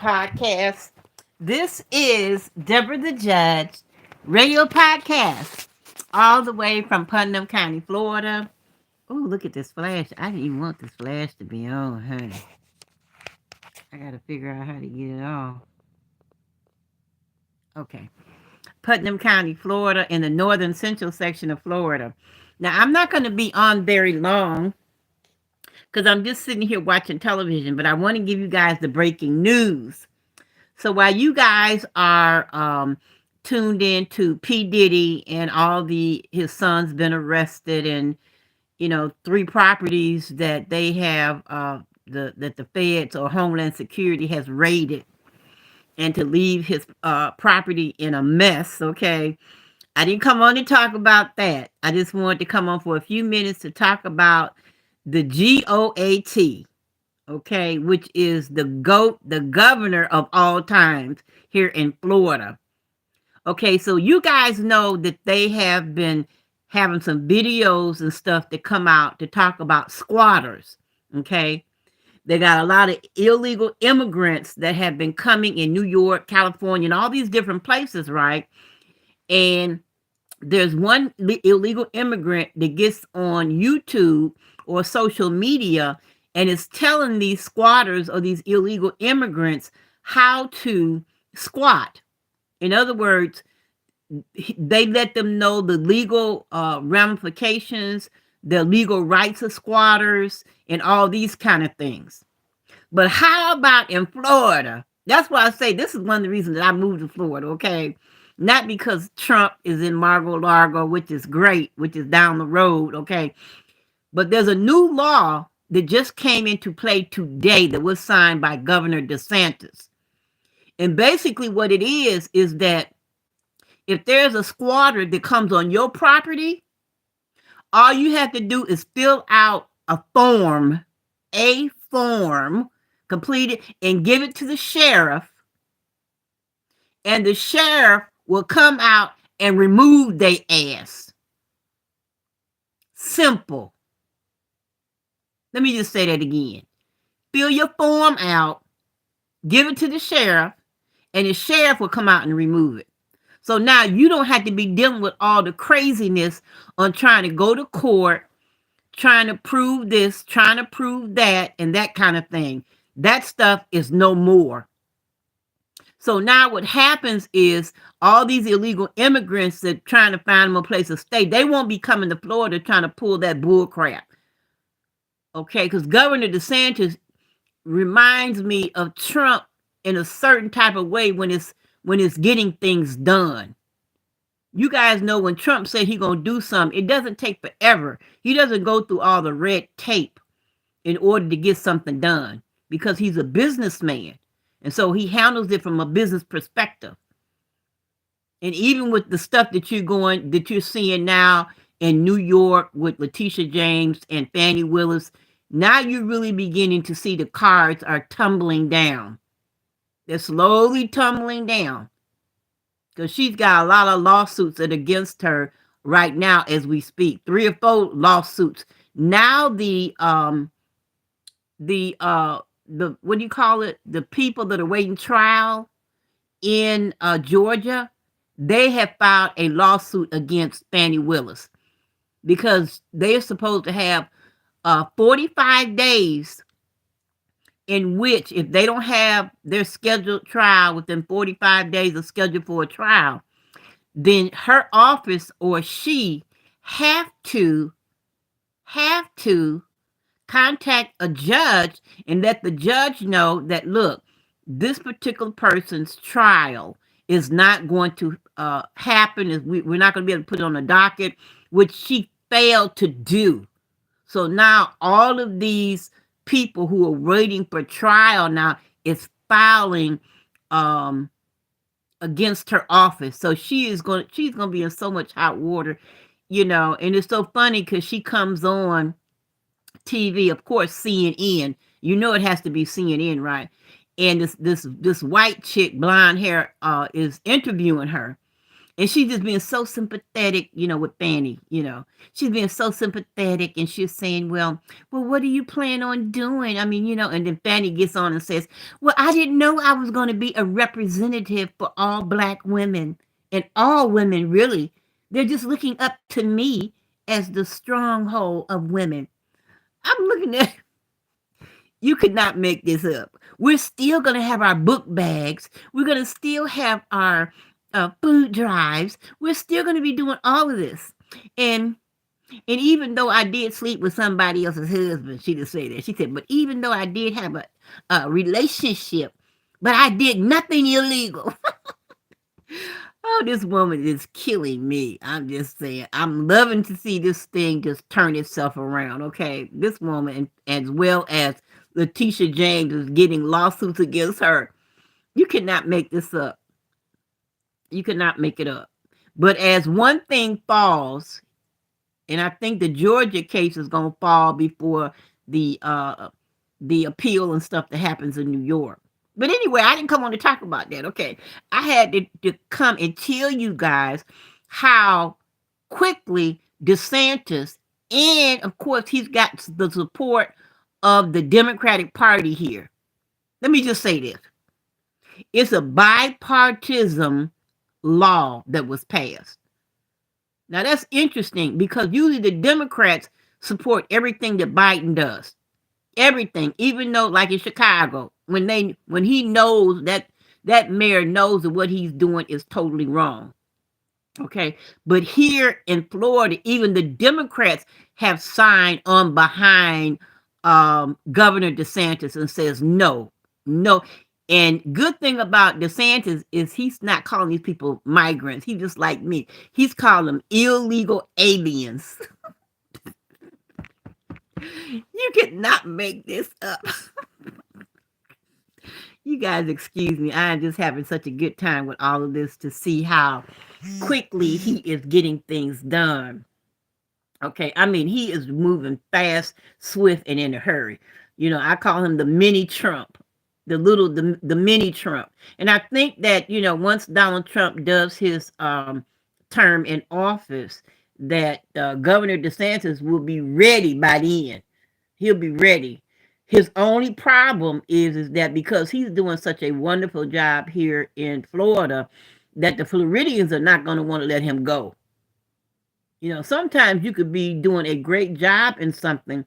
podcast. This is Deborah the Judge radio podcast, all the way from Putnam County, Florida. Oh, look at this flash. I didn't even want this flash to be on, honey. I got to figure out how to get it on. Okay. Putnam County, Florida, in the northern central section of Florida. Now, I'm not going to be on very long because I'm just sitting here watching television, but I want to give you guys the breaking news. So while you guys are tuned in to P. Diddy and his sons been arrested, and 3 properties that they have that the feds or Homeland Security has raided, and to leave his property in a mess, okay? I didn't come on to talk about that. I just wanted to come on for a few minutes to talk about the GOAT, okay, which is the GOAT, the governor of all times here in Florida. Okay, so you guys know that they have been having some videos and stuff that come out to talk about squatters, okay? They got a lot of illegal immigrants that have been coming in New York, California, and all these different places, right? And there's one illegal immigrant that gets on YouTube or social media and is telling these squatters or these illegal immigrants how to squat. In other words, they let them know the legal ramifications, the legal rights of squatters, and all these kind of things. But how about in Florida? That's why I say this is one of the reasons that I moved to Florida, okay? Not because Trump is in Mar-a-Lago, which is great, which is down the road, okay? But there's a new law that just came into play today that was signed by Governor DeSantis. And basically what it is that if there's a squatter that comes on your property, all you have to do is fill out a form, complete it, and give it to the sheriff. And the sheriff will come out and remove their ass. Simple. Let me just say that again. Fill your form out, give it to the sheriff, and the sheriff will come out and remove it. So now you don't have to be dealing with all the craziness on trying to go to court, trying to prove this, trying to prove that, and that kind of thing. That stuff is no more. So now what happens is all these illegal immigrants that trying to find them a place to stay, they won't be coming to Florida trying to pull that bull crap. Okay, because Governor DeSantis reminds me of Trump in a certain type of way when it's getting things done. You guys know when Trump said he's going to do something, it doesn't take forever. He doesn't go through all the red tape in order to get something done because he's a businessman. And so he handles it from a business perspective. And even with the stuff that you're seeing now in New York with Letitia James and Fannie Willis, now you're really beginning to see the cards are tumbling down. They're slowly tumbling down because she's got a lot of lawsuits that are against her right now as we speak. 3 or 4 lawsuits. Now the what do you call it? The people that are waiting trial in Georgia, they have filed a lawsuit against Fannie Willis because they're supposed to have 45 days in which if they don't have their scheduled trial within 45 days of schedule for a trial, then her office or she have to contact a judge and let the judge know that, look, this particular person's trial is not going to happen. We're not going to be able to put it on the docket, which she failed to do. So now all of these people who are waiting for trial now is filing against her office. So she's going to be in so much hot water, and it's so funny because she comes on TV, of course, CNN. It has to be CNN, right? And this white chick, blonde hair, is interviewing her. And she's just being so sympathetic, with Fanny, She's being so sympathetic and she's saying, well, what do you plan on doing? I mean, and then Fanny gets on and says, well, I didn't know I was going to be a representative for all black women and all women, really. They're just looking up to me as the stronghold of women. I'm looking at, you could not make this up. We're still going to have our book bags. We're going to still have our food drives. We're still going to be doing all of this. And even though I did sleep with somebody else's husband, she just said that. She said, but even though I did have a relationship, but I did nothing illegal. Oh, this woman is killing me. I'm just saying. I'm loving to see this thing just turn itself around, okay? This woman, as well as Letitia James, is getting lawsuits against her. You cannot make this up. You cannot make it up. But as one thing falls, and I think the Georgia case is going to fall before the appeal and stuff that happens in New York. But anyway, I didn't come on to talk about that. Okay. I had to come and tell you guys how quickly DeSantis, and of course, he's got the support of the Democratic Party here. Let me just say this. It's a bipartisan law that was passed. Now, that's interesting because usually the Democrats support everything that Biden does. Everything, even though, like in Chicago, when he knows that mayor knows that what he's doing is totally wrong. Okay, but here in Florida, even the Democrats have signed on behind Governor DeSantis and says no. And good thing about DeSantis is he's not calling these people migrants. He's just like me. He's calling them illegal aliens. You cannot make this up. You guys excuse me. I'm just having such a good time with all of this to see how quickly he is getting things done. Okay, I mean, he is moving fast, swift, and in a hurry. I call him the mini Trump, the mini Trump. And I think that, once Donald Trump does his term in office, that Governor DeSantis will be ready by the end. He'll be ready. His only problem is that because he's doing such a wonderful job here in Florida, that the Floridians are not going to want to let him go. Sometimes you could be doing a great job in something,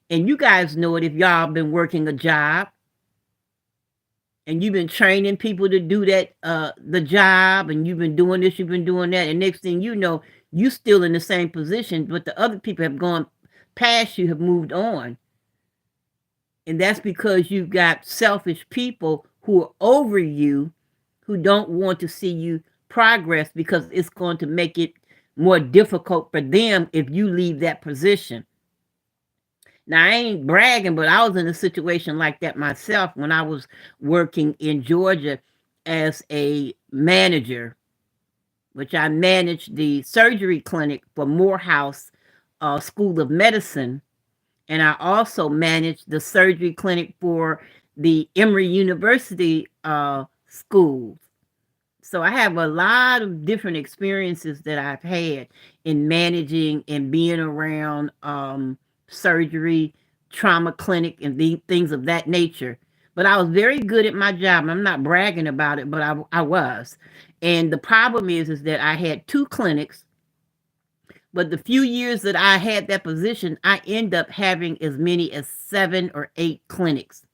and you guys know it if y'all been working a job, and you've been training people to do that, the job, and you've been doing this, you've been doing that, and next thing you know, you still in the same position, but the other people have gone past you, have moved on. And that's because you've got selfish people who are over you, who don't want to see you progress because it's going to make it more difficult for them if you leave that position. Now, I ain't bragging, but I was in a situation like that myself when I was working in Georgia as a manager, which I managed the surgery clinic for Morehouse School of Medicine. And I also managed the surgery clinic for the Emory University schools. So I have a lot of different experiences that I've had in managing and being around surgery, trauma clinic, and things of that nature. But I was very good at my job. I'm not bragging about it, but I was. And the problem is that I had 2 clinics. But the few years that I had that position, I end up having as many as 7 or 8 clinics.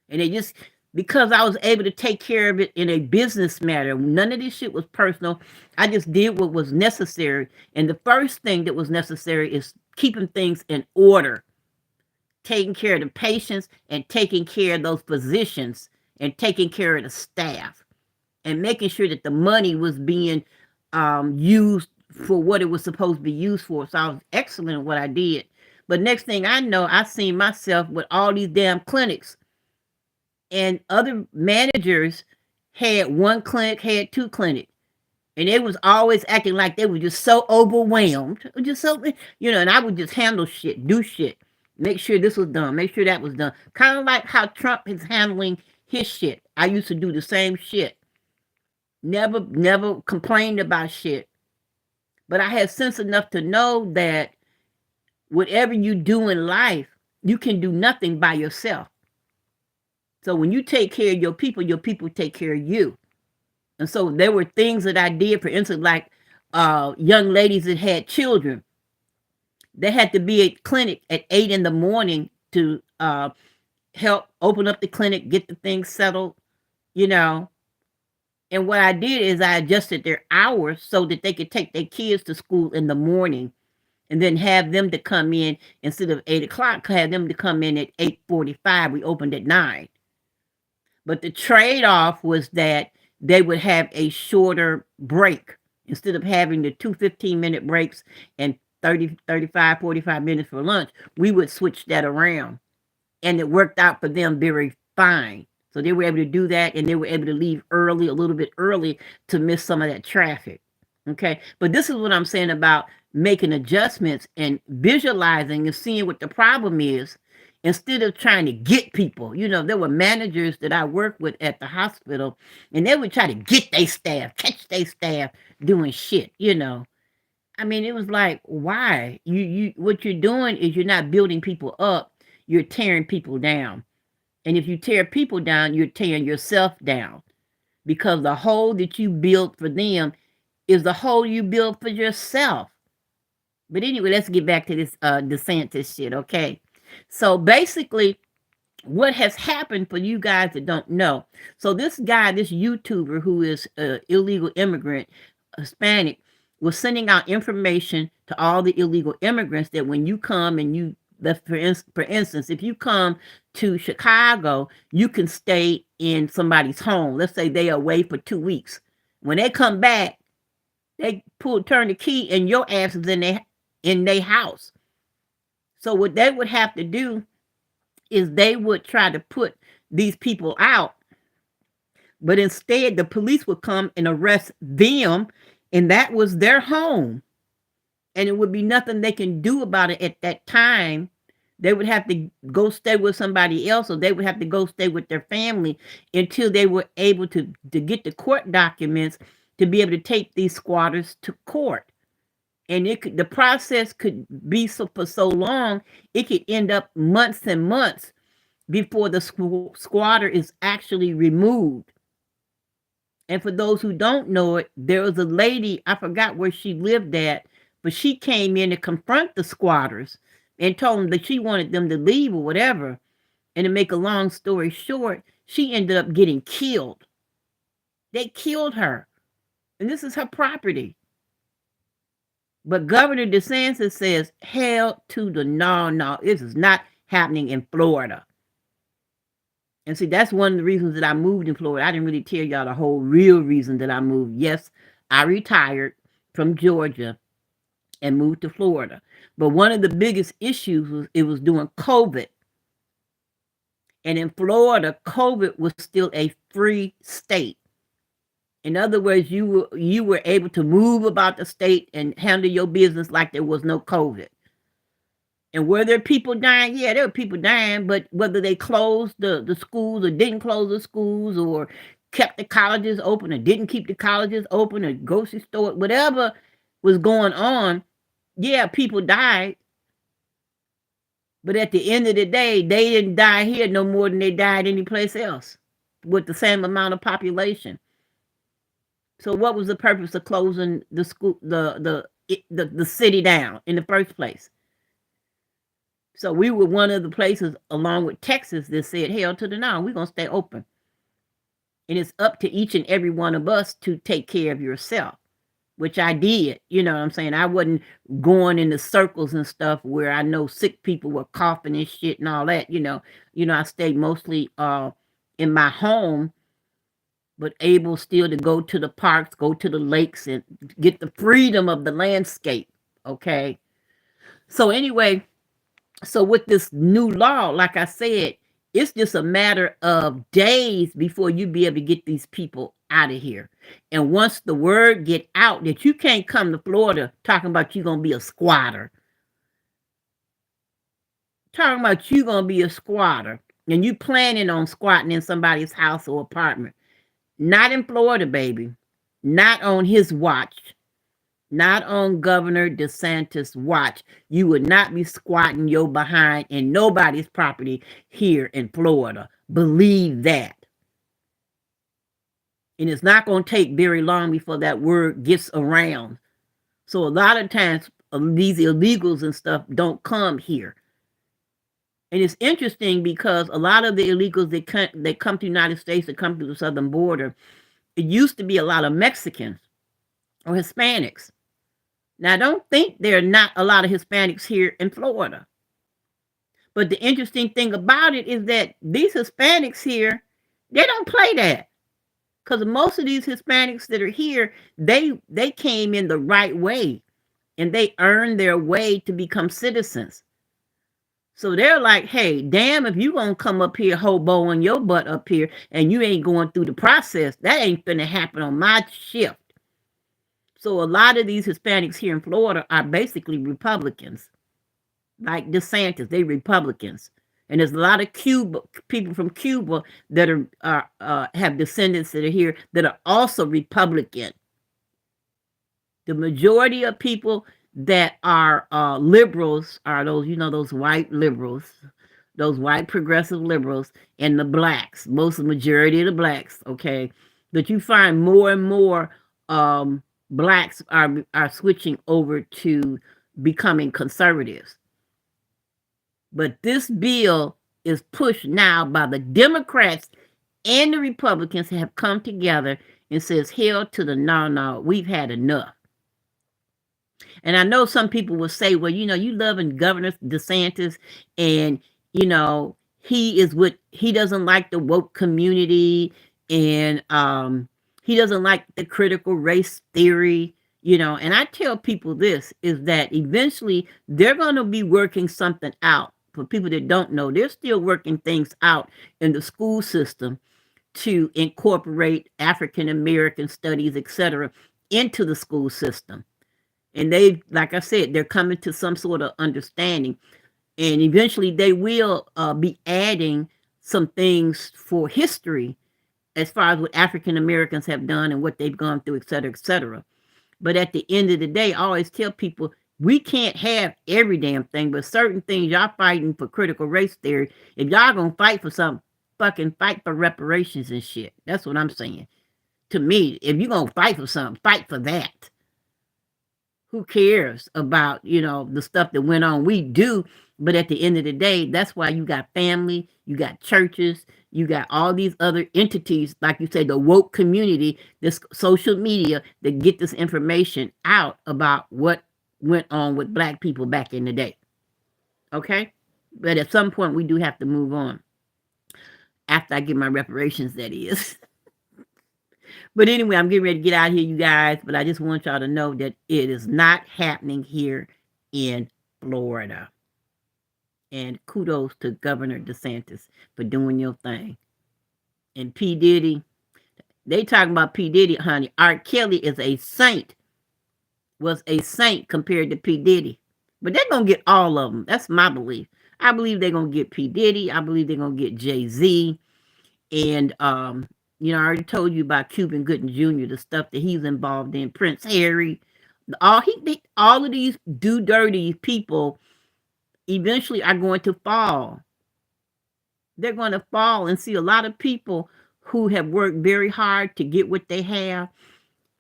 And it just, because I was able to take care of it in a business matter, none of this shit was personal. I just did what was necessary. And the first thing that was necessary is keeping things in order, taking care of the patients and taking care of those physicians and taking care of the staff and making sure that the money was being used for what it was supposed to be used for. So I was excellent at what I did. But next thing I know, I seen myself with all these damn clinics. And other managers had 1 clinic, had 2 clinics. And they was always acting like they were just so overwhelmed. Just so, and I would just handle shit, do shit. Make sure this was done. Make sure that was done. Kind of like how Trump is handling his shit. I used to do the same shit. never complained about shit. But I had sense enough to know that whatever you do in life, you can do nothing by yourself. So when you take care of your people take care of you. And so there were things that I did, for instance, like young ladies that had children. They had to be at clinic at 8 in the morning to help open up the clinic, get the things settled, you know. And what I did is I adjusted their hours so that they could take their kids to school in the morning and then have them to come in instead of 8 o'clock, have them to come in at 8:45. We opened at 9. But the trade-off was that they would have a shorter break. Instead of having the two 15-minute breaks and 30, 35, 45 minutes for lunch, we would switch that around. And it worked out for them very fine. So they were able to do that, and they were able to leave early, a little bit early, to miss some of that traffic. Okay. But this is what I'm saying about making adjustments and visualizing and seeing what the problem is instead of trying to get people. You know, there were managers that I worked with at the hospital, and they would try to get their staff, catch their staff doing shit, you know. I mean, it was like, why? You what you're doing is you're not building people up, you're tearing people down. And if you tear people down, you're tearing yourself down, because the hole that you built for them is the hole you built for yourself. But anyway, let's get back to this DeSantis shit, okay? So basically, what has happened, for you guys that don't know, so this guy, this YouTuber who is an illegal immigrant, Hispanic, was sending out information to all the illegal immigrants that when you come and you, for instance, if you come to Chicago, you can stay in somebody's home. Let's say they are away for 2 weeks. When they come back, they turn the key, and your ass is in their house. So what they would have to do is they would try to put these people out, but instead the police would come and arrest them, and that was their home, and it would be nothing they can do about it at that time. They would have to go stay with somebody else, or they would have to go stay with their family until they were able to get the court documents to be able to take these squatters to court. And the process could be for so long, it could end up months and months before the squatter is actually removed. And for those who don't know it, there was a lady, I forgot where she lived at, but she came in to confront the squatters and told them that she wanted them to leave or whatever. And to make a long story short, she ended up getting killed. They killed her. And this is her property. But Governor DeSantis says, hell to the no, this is not happening in Florida. And see, that's one of the reasons that I moved in Florida. I didn't really tell y'all the whole real reason that I moved. Yes, I retired from Georgia and moved to Florida. But one of the biggest issues was it was during COVID. And in Florida, COVID was still a free state. In other words, you were able to move about the state and handle your business like there was no COVID. And were there people dying? Yeah, there were people dying, but whether they closed the schools or didn't close the schools, or kept the colleges open or didn't keep the colleges open, or grocery store, whatever was going on, yeah, people died. But at the end of the day, they didn't die here no more than they died anyplace else with the same amount of population. So what was the purpose of closing the school, the city down in the first place? So we were one of the places, along with Texas, that said, hell to the no, we're going to stay open. And it's up to each and every one of us to take care of yourself, which I did. You know what I'm saying? I wasn't going into circles and stuff where I know sick people were coughing and shit and all that, you know. I stayed mostly in my home, but able still to go to the parks, go to the lakes, and get the freedom of the landscape. Okay. So anyway, so with this new law, like I said, it's just a matter of days before you be able to get these people out of here. And once the word get out that you can't come to Florida talking about you're going to be a squatter, talking about you're going to be a squatter, and you planning on squatting in somebody's house or apartment. Not in Florida, baby. Not on his watch. Not on Governor DeSantis' watch. You would not be squatting your behind in nobody's property here in Florida. Believe that. And it's not going to take very long before that word gets around. So a lot of times these illegals and stuff don't come here. And it's interesting because a lot of the illegals that come to the United States, that come to the southern border, it used to be a lot of Mexicans or Hispanics. Now, I don't think there are not a lot of Hispanics here in Florida. But the interesting thing about it is that these Hispanics here, they don't play that. Because most of these Hispanics that are here, they came in the right way. And they earned their way to become citizens. So they're like, hey, damn, if you gonna come up here hoboing your butt up here and you ain't going through the process, that ain't gonna happen on my shift. So a lot of these Hispanics here in Florida are basically Republicans. Like DeSantis, they Republicans. And there's a lot of people from Cuba that are have descendants that are here that are also Republican. The majority of people that are liberals are those, those white liberals, those white progressive liberals, and the blacks. Most of the majority of the blacks, okay? But you find more and more blacks are switching over to becoming conservatives. But this bill is pushed now by the Democrats and the Republicans have come together and says, hell to the no, we've had enough. And I know some people will say, well, you loving Governor DeSantis and, he doesn't like the woke community and he doesn't like the critical race theory, and I tell people this is that eventually they're going to be working something out. For people that don't know, they're still working things out in the school system to incorporate African American studies, etc., into the school system. And they, like I said, they're coming to some sort of understanding. And eventually they will be adding some things for history as far as what African Americans have done and what they've gone through, et cetera, et cetera. But at the end of the day, I always tell people, we can't have every damn thing, but certain things y'all fighting for critical race theory. If y'all gonna fight for something, fucking fight for reparations and shit. That's what I'm saying. To me, if you're gonna fight for something, fight for that. Who cares about, the stuff that went on? We do, but at the end of the day, that's why you got family, you got churches, you got all these other entities, like you said, the woke community, this social media that get this information out about what went on with black people back in the day. Okay? But at some point, we do have to move on. After I get my reparations, that is. But anyway, I'm getting ready to get out of here, you guys. But I just want y'all to know that it is not happening here in Florida. And kudos to Governor DeSantis for doing your thing. And P. Diddy, they talking about P. Diddy, honey. R. Kelly is a saint. Was a saint compared to P. Diddy. But they're going to get all of them. That's my belief. I believe they're going to get P. Diddy. I believe they're going to get Jay-Z. And, I already told you about Cuban Gooding Jr., the stuff that he's involved in. Prince Harry. All of these dirty people eventually are going to fall. They're going to fall and see a lot of people who have worked very hard to get what they have.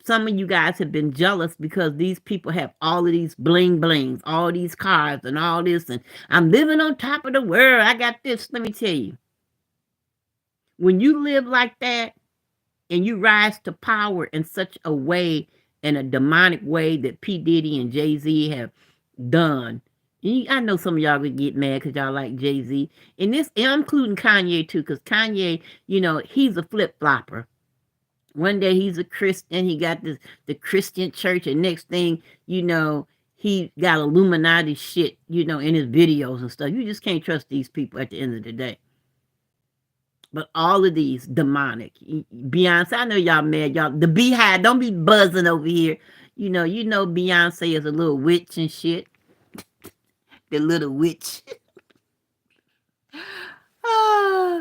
Some of you guys have been jealous because these people have all of these bling blings, all these cars and all this, and I'm living on top of the world. I got this. Let me tell you. When you live like that and you rise to power in such a way, in a demonic way that P. Diddy and Jay-Z have done, I know some of y'all would get mad because y'all like Jay-Z. And I'm including Kanye too, because Kanye, he's a flip-flopper. One day he's a Christian, he got the Christian church, and next thing he got Illuminati shit, in his videos and stuff. You just can't trust these people at the end of the day. But all of these demonic. Beyonce, I know y'all mad. Y'all, the Beehive, don't be buzzing over here. You know Beyonce is a little witch and shit. The little witch.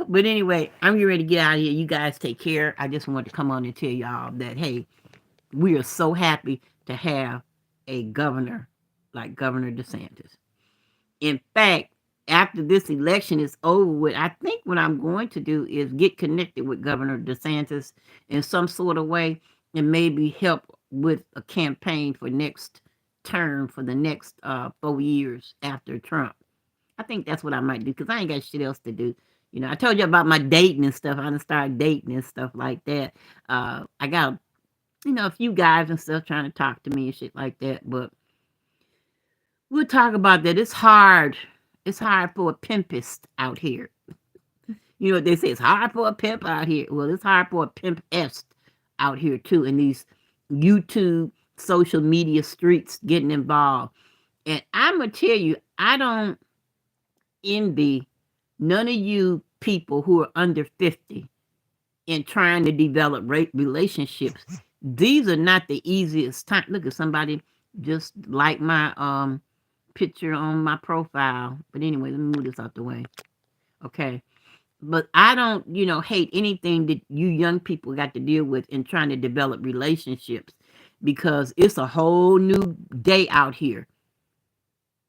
But anyway, I'm getting ready to get out of here. You guys take care. I just wanted to come on and tell y'all that, hey, we are so happy to have a governor like Governor DeSantis. In fact, after this election is over with, I think what I'm going to do is get connected with Governor DeSantis in some sort of way and maybe help with a campaign for next term for the next 4 years after Trump. I think that's what I might do because I ain't got shit else to do. You know, I told you about my dating and stuff. I done started dating and stuff like that. I got, a few guys and stuff trying to talk to me and shit like that. But we'll talk about that. It's hard. It's hard for a pimpist out here. You know what they say? It's hard for a pimp out here. Well, it's hard for a pimpest out here too in these YouTube social media streets getting involved. And I'm gonna tell you, I don't envy none of you people who are under 50 in trying to develop relationships. These are not the easiest time. Look at somebody just like my picture on my profile. But anyway, let me move this out the way. Okay. But I don't, hate anything that you young people got to deal with in trying to develop relationships because it's a whole new day out here.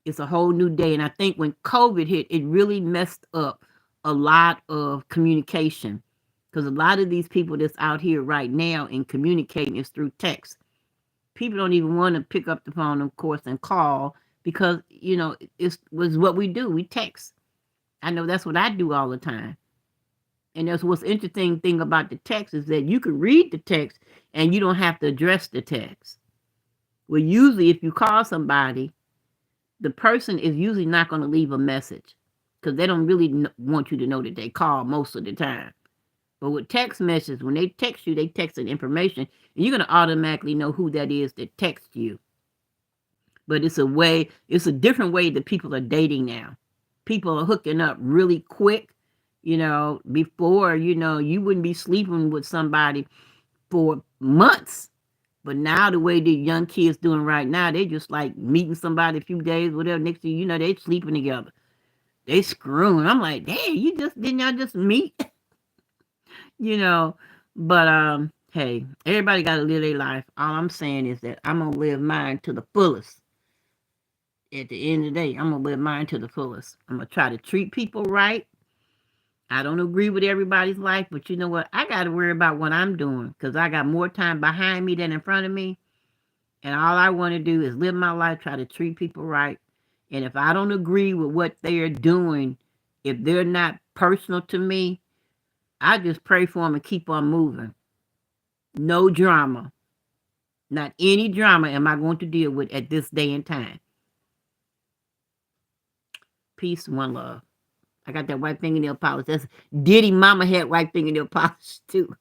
It's a whole new day. And I think when COVID hit, it really messed up a lot of communication because a lot of these people that's out here right now and communicating is through text. People don't even want to pick up the phone, of course, and call because, it was what we do. We text. I know that's what I do all the time. And that's what's interesting thing about the text is that you can read the text and you don't have to address the text. Well, usually if you call somebody, the person is usually not going to leave a message because they don't really want you to know that they call most of the time. But with text messages, when they text you, they text an information, and you're going to automatically know who that is that texts you. But it's a different way that people are dating now. People are hooking up really quick. Before, you wouldn't be sleeping with somebody for months. But now the way the young kids doing right now, they just like meeting somebody a few days, whatever. Next thing you know, they sleeping together. They screwing. I'm like, dang, didn't y'all just meet? you know. But hey, everybody gotta live their life. All I'm saying is that I'm gonna live mine to the fullest. At the end of the day, I'm gonna live mine to the fullest. I'm gonna try to treat people right. I don't agree with everybody's life, but you know what? I got to worry about what I'm doing because I got more time behind me than in front of me. And all I want to do is live my life, try to treat people right. And if I don't agree with what they're doing, if they're not personal to me, I just pray for them and keep on moving. No drama. Not any drama am I going to deal with at this day and time. Peace and one love. I got that white fingernail polish. That's Diddy mama had white fingernail polish too.